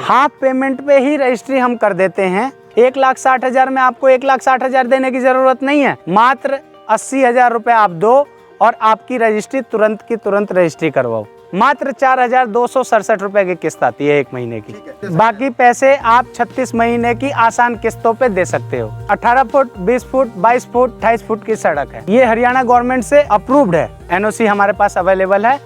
Half payment पे ही registry हम कर देते हैं। 1,60,000 में आपको 1,60,000 देने की जरूरत नहीं है। मात्र 80,000 रुपये आप दो और आपकी रजिस्ट्री तुरंत की तुरंत रजिस्ट्री करवाओ। मात्र 4,267 रुपए की किस्त आती है 1 महीने की। बाकी पैसे आप 36 महीने की आसान किस्तों पे दे सकते हो। 18 फुट, 20 फुट, 22 फुट, 28 फुट की सड़क है। ये हरियाणा गवर्नमेंट से अप्रूव्ड है। एनओसी हमारे पास अवेलेबल है।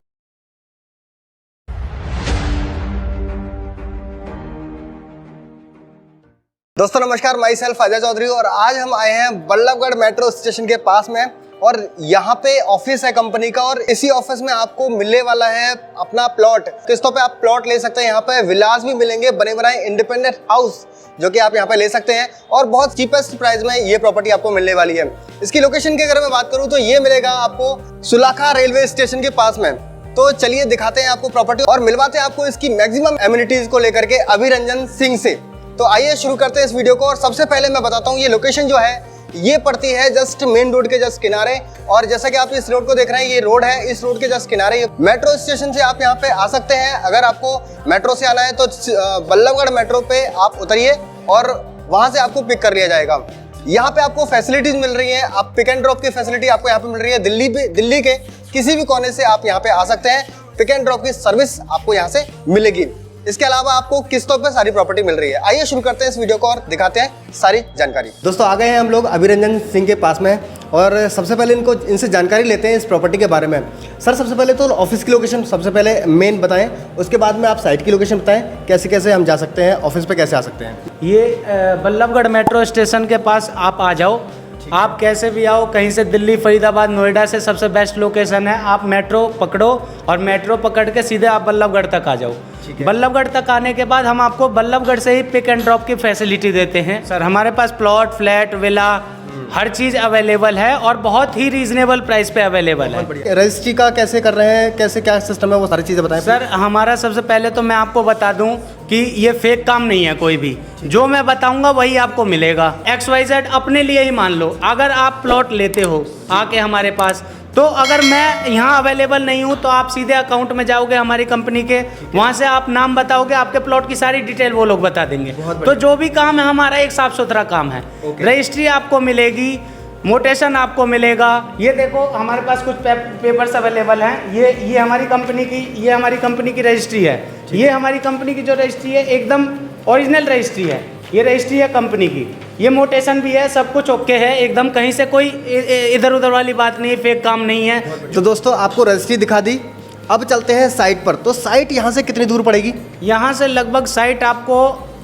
दोस्तों नमस्कार, माई सेल्फ अजय चौधरी और आज हम आए हैं बल्लभगढ़ मेट्रो स्टेशन के पास में और यहाँ पे ऑफिस है कंपनी का और इसी ऑफिस में आपको मिलने वाला है अपना प्लॉट। किस्तों पे आप प्लॉट ले सकते हैं। यहाँ पे विलास भी मिलेंगे, बने बनाए इंडिपेंडेंट हाउस जो कि आप यहाँ पे ले सकते हैं और बहुत चीपेस्ट प्राइस में ये प्रॉपर्टी आपको मिलने वाली है। इसकी लोकेशन की अगर मैं बात करूँ तो ये मिलेगा आपको सुलाखा रेलवे स्टेशन के पास में। तो चलिए दिखाते हैं आपको प्रॉपर्टी और मिलवाते हैं आपको इसकी मैक्सिमम एमिनिटीज को लेकर के अभिरंजन सिंह से। तो आइए शुरू करते हैं इस वीडियो को। और सबसे पहले मैं बताता हूँ ये लोकेशन जो है ये पड़ती है जस्ट मेन रोड के जस्ट किनारे। और जैसा कि आप इस रोड को देख रहे हैं ये रोड है, इस रोड के जस्ट किनारे मेट्रो स्टेशन से आप यहाँ पे आ सकते हैं। अगर आपको मेट्रो से आना है तो बल्लभगढ़ मेट्रो पे आप उतरिए और वहां से आपको पिक कर लिया जाएगा। यहाँ पे आपको फैसिलिटीज मिल रही है। आप पिक एंड ड्रॉप की फैसिलिटी आपको यहाँ पे मिल रही है। दिल्ली के किसी भी कोने से आप यहाँ पे आ सकते हैं। पिक एंड ड्रॉप की सर्विस आपको यहाँ से मिलेगी। इसके अलावा आपको किस्तों पे सारी प्रॉपर्टी मिल रही है। आइए शुरू करते हैं इस वीडियो को और दिखाते हैं सारी जानकारी। दोस्तों आ गए हैं हम लोग अभिरंजन सिंह के पास में और सबसे पहले इनसे जानकारी लेते हैं इस प्रॉपर्टी के बारे में। सर सबसे पहले तो ऑफिस की लोकेशन सबसे पहले मेन बताएं, उसके बाद में आप साइट की लोकेशन बताएं, कैसे कैसे हम जा सकते हैं, ऑफिस पे कैसे आ सकते हैं। ये बल्लभगढ़ मेट्रो स्टेशन के पास आप आ जाओ। आप कैसे भी आओ, कहीं से दिल्ली, फरीदाबाद, नोएडा से सबसे बेस्ट लोकेशन है। आप मेट्रो पकड़ो और मेट्रो पकड़ के सीधे आप बल्लभगढ़ तक आ जाओ। बल्लभगढ़ तक आने के बाद हम आपको बल्लभगढ़ से ही पिक एंड ड्रॉप की फैसिलिटी देते हैं। सर हमारे पास प्लॉट, फ्लैट, विला हर चीज़ अवेलेबल है और बहुत ही रीजनेबल प्राइस पे अवेलेबल है। रजिस्ट्री का कैसे कर रहे हैं, कैसे क्या सिस्टम है, वो सारी चीज़ें बताएं। सर हमारा सबसे पहले तो मैं आपको बता दूं कि ये फेक काम नहीं है। कोई भी जो मैं बताऊंगा वही आपको मिलेगा। XYZ अपने लिए ही मान लो। अगर आप प्लॉट लेते हो आके हमारे पास, तो अगर मैं यहाँ अवेलेबल नहीं हूँ तो आप सीधे अकाउंट में जाओगे हमारी कंपनी के, वहाँ से आप नाम बताओगे, आपके प्लॉट की सारी डिटेल वो लोग बता देंगे। तो जो भी काम है हमारा एक साफ सुथरा काम है। रजिस्ट्री आपको मिलेगी, मोटेशन आपको मिलेगा। ये देखो हमारे पास कुछ पेपर्स अवेलेबल हैं। ये हमारी कंपनी की रजिस्ट्री है। ये हमारी कंपनी की जो रजिस्ट्री है एकदम ओरिजिनल रजिस्ट्री है। ये रजिस्ट्री है कंपनी की। ये मोटेशन भी है, सब कुछ ओके है एकदम। कहीं से कोई इधर उधर वाली बात नहीं है, फेक काम नहीं है। तो दोस्तों आपको रजिस्ट्री दिखा दी, अब चलते हैं साइट पर। तो साइट यहाँ से कितनी दूर पड़ेगी? यहाँ से लगभग साइट आपको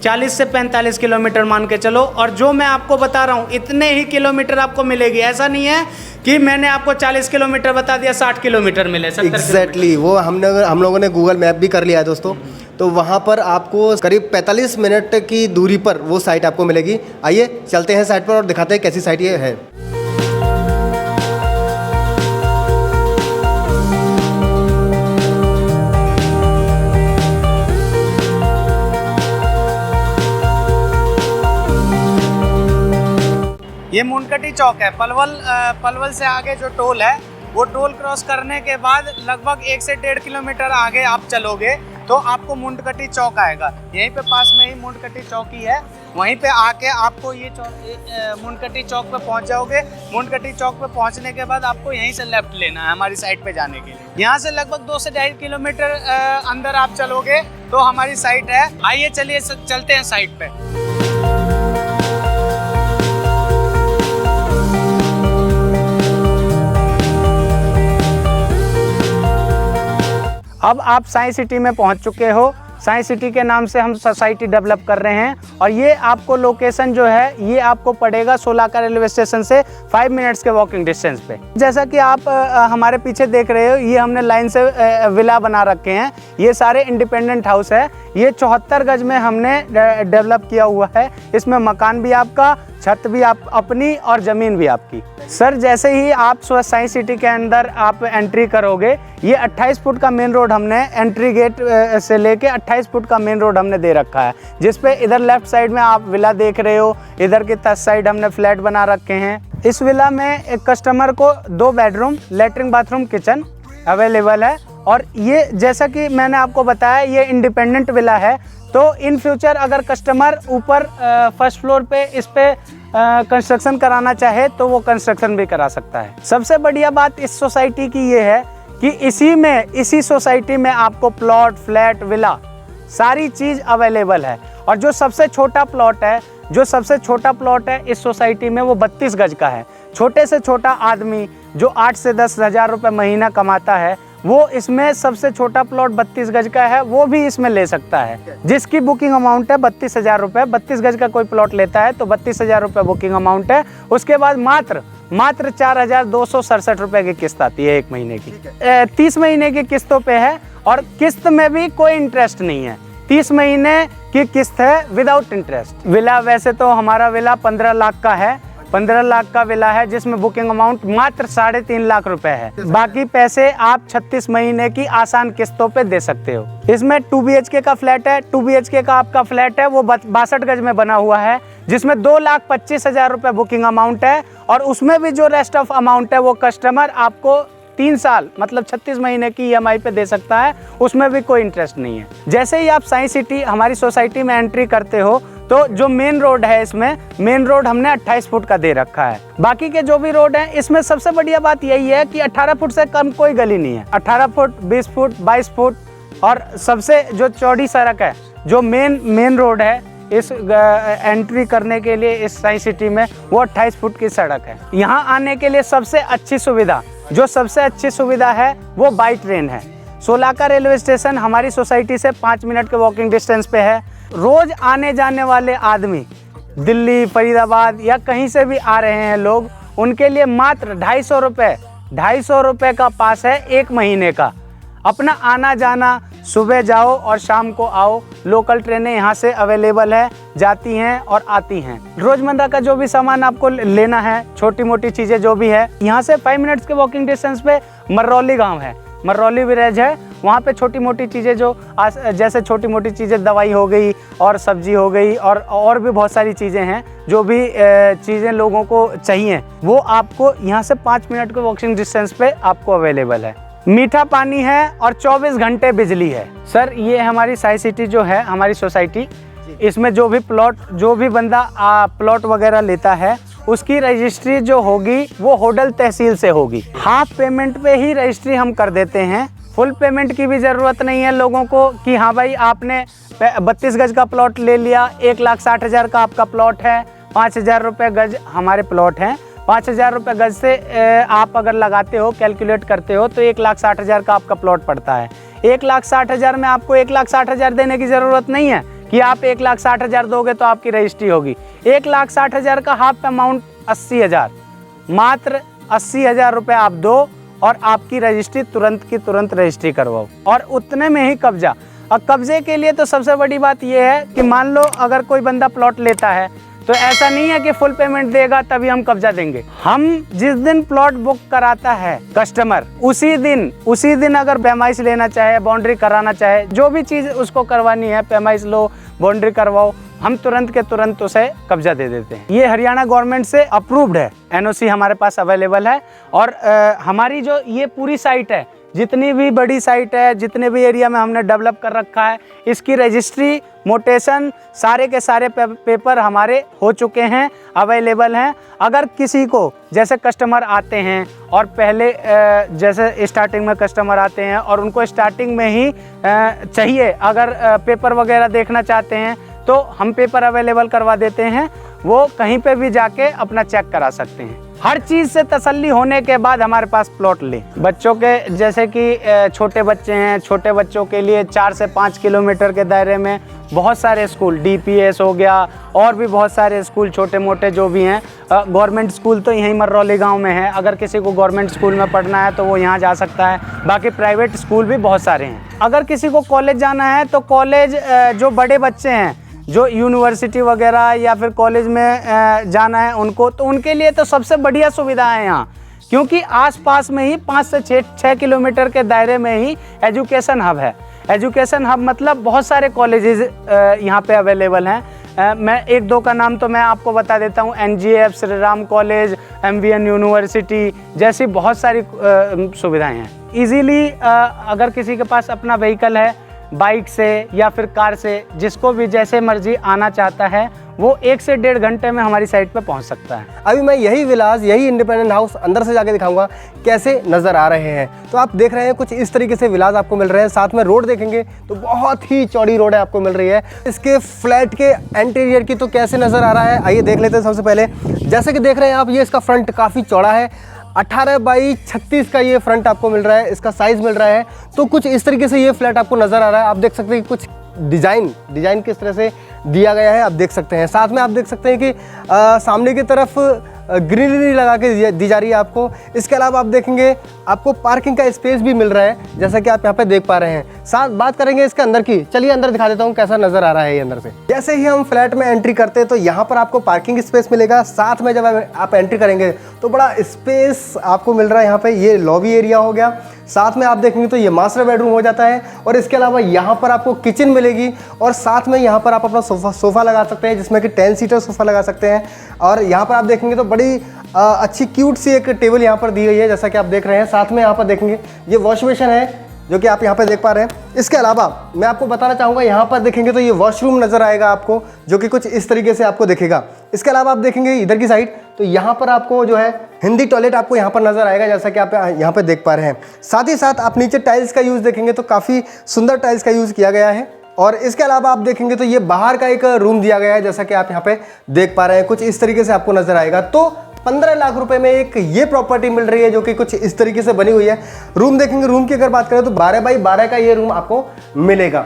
40 से 45 किलोमीटर मान के चलो। और जो मैं आपको बता रहा हूँ इतने ही किलोमीटर आपको मिलेगी। ऐसा नहीं है कि मैंने आपको 40 किलोमीटर बता दिया 60 किलोमीटर मिले। एग्जैक्टली वो हम लोगों ने गूगल मैप भी कर लिया है दोस्तों। तो वहाँ पर आपको करीब 45 मिनट की दूरी पर वो साइट आपको मिलेगी। आइए चलते हैं साइट पर और दिखाते हैं कैसी साइट ये है। ये मुंडकटी चौक है। पलवल से आगे जो टोल है वो टोल क्रॉस करने के बाद लगभग 1 से 1.5 किलोमीटर आगे आप चलोगे तो आपको मुंडकटी चौक आएगा। यहीं पे पास में ही मुंडकटी चौकी है। वहीं पे आके आपको ये मुंडकटी चौक पे पहुंच जाओगे। मुंडकटी चौक पे पहुंचने के बाद आपको यहीं से लेफ्ट लेना है हमारी साइट पे जाने के लिए। यहाँ से लगभग 2 से 2.5 किलोमीटर अंदर आप चलोगे तो हमारी साइट है। आइए चलिए चलते हैं साइट पे। अब आप साइंस सिटी में पहुंच चुके हो। साइंस सिटी के नाम से हम सोसाइटी डेवलप कर रहे हैं और ये आपको लोकेशन जो है ये आपको पड़ेगा सोलाका रेलवे स्टेशन से 5 मिनट्स के वॉकिंग डिस्टेंस पे। जैसा कि आप हमारे पीछे देख रहे हो ये हमने लाइन से विला बना रखे हैं। ये सारे इंडिपेंडेंट हाउस है। ये 74 गज में हमने डेवलप किया हुआ है। इसमें मकान भी आपका, छत भी आप अपनी और ज़मीन भी आपकी। सर जैसे ही आप साइंस सिटी के अंदर आप एंट्री करोगे, ये 28 फुट का मेन रोड हमने एंट्री गेट से लेके 28 फुट का मेन रोड हमने दे रखा है, जिसपे इधर लेफ्ट साइड में आप विला देख रहे हो, इधर की तस साइड हमने फ्लैट बना रखे हैं। इस विला में एक कस्टमर को 2 bedroom, latrine, bathroom, kitchen available है। और ये जैसा कि मैंने आपको बताया ये इंडिपेंडेंट विला है, तो इन फ्यूचर अगर कस्टमर ऊपर फर्स्ट फ्लोर पे इस पे कंस्ट्रक्शन कराना चाहे तो वो कंस्ट्रक्शन भी करा सकता है। सबसे बढ़िया बात इस सोसाइटी की ये है कि इसी सोसाइटी में आपको प्लॉट, फ्लैट, विला सारी चीज़ अवेलेबल है। और जो सबसे छोटा प्लॉट है इस सोसाइटी में वो 32 गज का है। छोटे से छोटा आदमी जो 8 से 10 हज़ार रुपये महीना कमाता है वो इसमें सबसे छोटा प्लॉट 32 गज का है, वो भी इसमें ले सकता है, जिसकी बुकिंग अमाउंट है 32,000 रुपये। 32 गज का कोई प्लॉट लेता है तो 32,000 रुपये बुकिंग अमाउंट है। उसके बाद मात्र 4,267 रुपये की किस्त आती है 1 महीने की। 30 महीने की किस्तों पे है और किस्त में भी कोई इंटरेस्ट नहीं है। 30 महीने की किस्त है विदाउट इंटरेस्ट। विला वैसे तो हमारा विला 15 लाख का है, 15 लाख का विला है जिसमें बुकिंग अमाउंट मात्र 3.5 लाख रुपए है। बाकी पैसे आप 36 महीने की आसान किस्तों पे दे सकते हो। इसमें 2 BHK का फ्लैट है। 2 BHK का आपका फ्लैट है वो 62 गज में बना हुआ है, जिसमें 2,25,000 रुपये बुकिंग अमाउंट है। और उसमें भी जो रेस्ट ऑफ अमाउंट है वो कस्टमर आपको 3 साल मतलब 36 महीने की EMI पे दे सकता है, उसमें भी कोई इंटरेस्ट नहीं है। जैसे ही आप साइंस सिटी हमारी सोसाइटी में एंट्री करते हो तो जो मेन रोड है, इसमें मेन रोड हमने 28 फुट का दे रखा है। बाकी के जो भी रोड हैं इसमें सबसे बढ़िया बात यही है कि 18 फुट से कम कोई गली नहीं है। 18 फुट, 20 फुट, 22 फुट और सबसे जो चौड़ी सड़क है, जो मेन रोड है इस एंट्री करने के लिए इस साइंस सिटी में, वो 28 फुट की सड़क है। यहाँ आने के लिए सबसे अच्छी सुविधा है वो बाई ट्रेन है। सोलाका रेलवे स्टेशन हमारी सोसाइटी से 5 मिनट के वॉकिंग डिस्टेंस पे है। रोज आने जाने वाले आदमी दिल्ली, फरीदाबाद या कहीं से भी आ रहे हैं लोग, उनके लिए मात्र 250 रुपये का पास है 1 महीने का। अपना आना जाना, सुबह जाओ और शाम को आओ। लोकल ट्रेनें यहाँ से अवेलेबल है, जाती हैं और आती हैं। रोजमर्रा का जो भी सामान आपको लेना है, छोटी मोटी चीज़ें जो भी है, यहाँ से 5 मिनट्स के वॉकिंग डिस्टेंस पे मर्रौली गांव है, मर्रौली विलेज है। वहाँ पे छोटी मोटी चीज़ें जैसे छोटी मोटी चीज़ें दवाई हो गई और सब्जी हो गई और भी बहुत सारी चीज़ें हैं, जो भी चीज़ें लोगों को चाहिए वो आपको यहाँ से 5 मिनट के वॉकिंग डिस्टेंस पे आपको अवेलेबल है। मीठा पानी है और 24 घंटे बिजली है। सर ये हमारी साइंस सिटी जो है हमारी सोसाइटी, इसमें जो भी बंदा प्लॉट वगैरह लेता है उसकी रजिस्ट्री जो होगी वो होडल तहसील से होगी। हाफ पेमेंट पे ही रजिस्ट्री हम कर देते हैं। फुल पेमेंट की भी ज़रूरत नहीं है लोगों को कि हाँ भाई आपने 32 गज का प्लॉट ले लिया, 1,60,000 का आपका प्लॉट है, 5,000 रुपये गज हमारे प्लॉट हैं। 5,000 रुपये गज से आप अगर लगाते हो, कैलकुलेट करते हो तो 1,60,000 का आपका प्लॉट पड़ता है। 1,60,000 में आपको 1,60,000 देने की ज़रूरत नहीं है कि आप 1,60,000 दोगे तो आपकी रजिस्ट्री होगी। 1,60,000 का हाफ अमाउंट 80,000, मात्र 80,000 रुपये आप दो और आपकी रजिस्ट्री तुरंत की तुरंत रजिस्ट्री करवाओ और उतने में ही कब्जा। और कब्जे के लिए तो सबसे बड़ी बात यह है कि मान लो अगर कोई बंदा प्लॉट लेता है तो ऐसा नहीं है कि फुल पेमेंट देगा तभी हम कब्जा देंगे। हम जिस दिन प्लॉट बुक कराता है कस्टमर, उसी दिन अगर पैमाइश लेना चाहे, बाउंड्री कराना चाहे, जो भी चीज़ उसको करवानी है, पैमाइश लो, बाउंड्री करवाओ, हम तुरंत के तुरंत उसे कब्जा दे देते हैं। ये हरियाणा गवर्नमेंट से अप्रूव्ड है, NOC हमारे पास अवेलेबल है। और हमारी जो ये पूरी साइट है, जितनी भी बड़ी साइट है, जितने भी एरिया में हमने डेवलप कर रखा है, इसकी रजिस्ट्री, मोटेशन, सारे के सारे पेपर हमारे हो चुके हैं, अवेलेबल हैं। अगर किसी को जैसे कस्टमर आते हैं और पहले जैसे स्टार्टिंग में कस्टमर आते हैं और उनको स्टार्टिंग में ही चाहिए, अगर पेपर वगैरह देखना चाहते हैं तो हम पेपर अवेलेबल करवा देते हैं। वो कहीं पे भी जाके अपना चेक करा सकते हैं। हर चीज़ से तसल्ली होने के बाद हमारे पास प्लॉट ले। बच्चों के जैसे कि छोटे बच्चे हैं, छोटे बच्चों के लिए 4 से 5 किलोमीटर के दायरे में बहुत सारे स्कूल, DPS हो गया और भी बहुत सारे स्कूल छोटे मोटे जो भी हैं। गवर्नमेंट स्कूल तो यहीं मर्रौली गांव में है, अगर किसी को गवर्नमेंट स्कूल में पढ़ना है तो वो यहाँ जा सकता है। बाकी प्राइवेट स्कूल भी बहुत सारे हैं। अगर किसी को कॉलेज जाना है तो कॉलेज जो बड़े बच्चे हैं, जो यूनिवर्सिटी वगैरह या फिर कॉलेज में जाना है उनको, तो उनके लिए तो सबसे बढ़िया सुविधा है यहाँ, क्योंकि आसपास में ही 5 से 6 किलोमीटर के दायरे में ही एजुकेशन हब है। एजुकेशन हब मतलब बहुत सारे कॉलेजेस यहाँ पे अवेलेबल हैं। मैं 1-2 का नाम तो मैं आपको बता देता हूँ। NGF, Shri Ram college, MVN university जैसी बहुत सारी सुविधाएँ हैं। ईजीली अगर किसी के पास अपना व्हीकल है, बाइक से या फिर कार से, जिसको भी जैसे मर्जी आना चाहता है वो 1 से 1.5 घंटे में हमारी साइट पे पहुंच सकता है। अभी मैं यही विलास, यही इंडिपेंडेंट हाउस अंदर से जाके दिखाऊंगा कैसे नज़र आ रहे हैं। तो आप देख रहे हैं कुछ इस तरीके से विलास आपको मिल रहे हैं। साथ में रोड देखेंगे तो बहुत ही चौड़ी रोड है आपको मिल रही है। इसके फ्लैट के इंटीरियर की तो कैसे नज़र आ रहा है आइए देख लेते हैं। सबसे पहले जैसे कि देख रहे हैं आप, ये इसका फ्रंट काफ़ी चौड़ा है, 18 बाई 36 का ये फ्रंट आपको मिल रहा है, इसका साइज़ मिल रहा है। तो कुछ इस तरीके से ये फ्लैट आपको नज़र आ रहा है। आप देख सकते हैं कि कुछ डिज़ाइन किस तरह से दिया गया है आप देख सकते हैं। साथ में आप देख सकते हैं कि सामने की तरफ ग्रीनरी लगा के दी जा रही है आपको। इसके अलावा आप देखेंगे आपको पार्किंग का स्पेस भी मिल रहा है, जैसा कि आप यहाँ पे देख पा रहे हैं। साथ बात करेंगे इसके अंदर की, चलिए अंदर दिखा देता हूँ कैसा नज़र आ रहा है ये अंदर से। जैसे ही हम फ्लैट में एंट्री करते हैं तो यहाँ पर आपको पार्किंग स्पेस मिलेगा। साथ में जब आप एंट्री करेंगे तो बड़ा स्पेस आपको मिल रहा है यहाँ पे। ये लॉबी एरिया हो गया। साथ में आप देखेंगे तो ये मास्टर बेडरूम हो जाता है और इसके अलावा यहाँ पर आपको किचन मिलेगी और साथ में यहाँ पर आप अपना सोफ़ा लगा सकते हैं, जिसमें कि 10 सीटर सोफ़ा लगा सकते हैं। और यहाँ पर आप देखेंगे तो बड़ी अच्छी क्यूट सी एक टेबल यहाँ पर दी गई है, जैसा कि आप देख रहे हैं। साथ में यहाँ पर देखेंगे ये वॉश बेसिन है जो कि आप यहाँ पर देख पा रहे हैं। इसके अलावा मैं आपको बताना चाहूँगा, यहाँ पर देखेंगे तो ये वॉशरूम नज़र आएगा आपको, जो कि कुछ इस तरीके से आपको दिखेगा। इसके अलावा आप देखेंगे इधर की साइड तो यहाँ पर आपको जो है हिंदी टॉयलेट आपको यहाँ पर नज़र आएगा, जैसा कि आप यहाँ पर देख पा रहे हैं। साथ ही साथ आप नीचे टाइल्स का यूज़ देखेंगे तो काफ़ी सुंदर टाइल्स का यूज़ किया गया है। और इसके अलावा आप देखेंगे तो ये बाहर का एक रूम दिया गया है, जैसा कि आप यहाँ पे देख पा रहे हैं। कुछ इस तरीके से आपको नज़र आएगा। तो 15 लाख रुपए में एक ये प्रॉपर्टी मिल रही है जो कि कुछ इस तरीके से बनी हुई है। रूम देखेंगे, रूम की अगर बात करें तो 12 बाई 12 का ये रूम आपको मिलेगा।